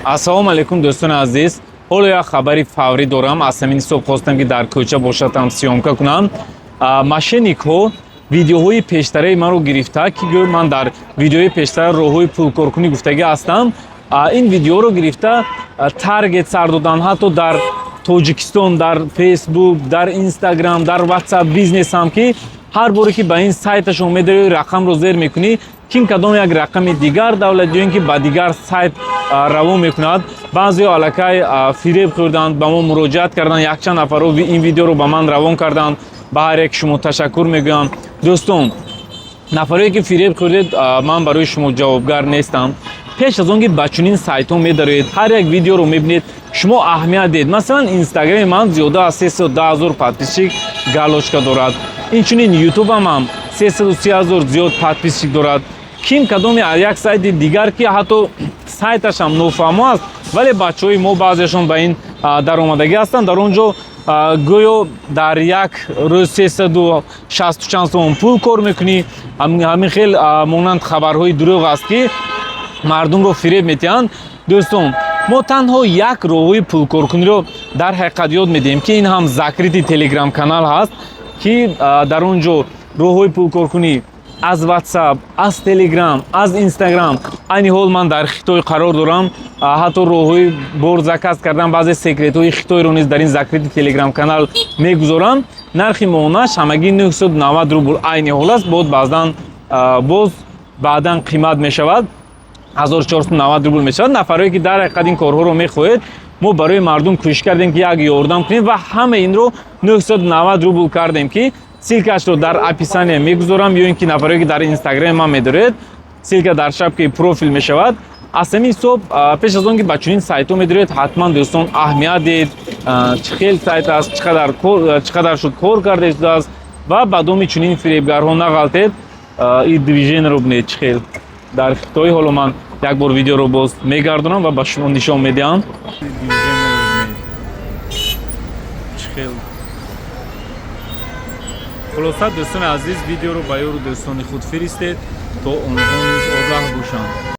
ассалому алайкум дӯстони азиз. ҳоло як хабари фаврӣ дорам. Аз ҳамин субҳ хостам ки дар кӯча бошатам, сиёмка кунам. Мошенникҳо видеоҳои пештараи маро гирифта ки гӯё ман дар видеои пештара роҳҳои пулкоркунӣ гуфтагӣ ҳастам. Ин видеоро гирифта таргет сар додан, ҳатто дар Тоҷикистон, дар Facebook, дар Instagram, дар WhatsApp бизнесам ки ҳар боре ки ба ин сайташон медари рақамро зер мекунӣ, ки кадом як рақами дигар давлат ё ин ки ба дигар сайт равон мекунад. баъзеҳо аллакай фиреб хӯрданд, ба мо муроҷиат карданд, якчанд нафаро ин видеоро ба ман равон карданд. ба ҳар як шумо ташаккур мегӯям. дӯстон, нафаре ки фиреб хӯрдед, ман барои шумо ҷавобгар нестам. пеш аз он ки ба чунин сайтҳо медароед, ҳар як видеоро мебинед, шумо аҳамият диҳед. Масалан, инстаграми ман зиёда аз 310 000 подписчик галочка дорад. Инчунин ютубам ҳам 330 000 зиёд подписчик дорад. Ким кадоми як сайти дигар ки ҳатто сайташам нофаҳмо аст, вале бачаҳои мо баъзеашон ба ин даромадагӣ ҳастанд. дар он ҷо гӯё дар як рӯз 360 чанд сомон пул кор мекунӣ. ҳамин хел монанд хабарҳои дурӯғ аст ки мардумро фиреб метиҳанд. дӯстон, мо танҳо як роҳҳои пулкоркуниро дар ҳақиқат ёд медиҳем ки ин ҳам закрити телеграм канал ҳаст, ки дар он ҷо роҳҳои пулкоркунӣ аз WhatsApp, аз Telegram, аз Instagram. айни ҳол ман дар Хитой қарор дорам. ҳатто роҳҳои бор заказ кардан баъзе секретҳои Хитойро низ дар ин закрити телеграм канал мегузорам. нархи моҳонаш ҳамагӣ 990 рубл айни ҳол аст. боз баъдан қимат мешавад, 1490 рубл мешавад. нафаре ки дар ҳақиқат ин корҳоро мехоҳед, мо барои мардум кӯшиш кардем ки як ёрдам кунем ва ҳама инро 990 рубл кардем, ки силкашро дар описание мегузорам, ё ин ки нафаре ки дар инстаграми ман медоред, силка дар шапкаи профил мешавад. аз ҳамин соб пеш аз он ки ба чунин сайтҳо медоред, ҳатман дӯстон аҳамият диҳед, чӣ хел сайт аст, чӣ қадар шуд кор карда шудааст ва ба доми чунин фиребгарҳо нағалтед. ин движенияро бинед чӣ хел дар Хитой. ҳоло ман як бор видеоро боз мегардонам ва ба шумо нишон медиҳам. хулоса дӯстони азиз, видеоро ба ёру дӯстони худ фиристед то онҳо низ огаҳ бошанд.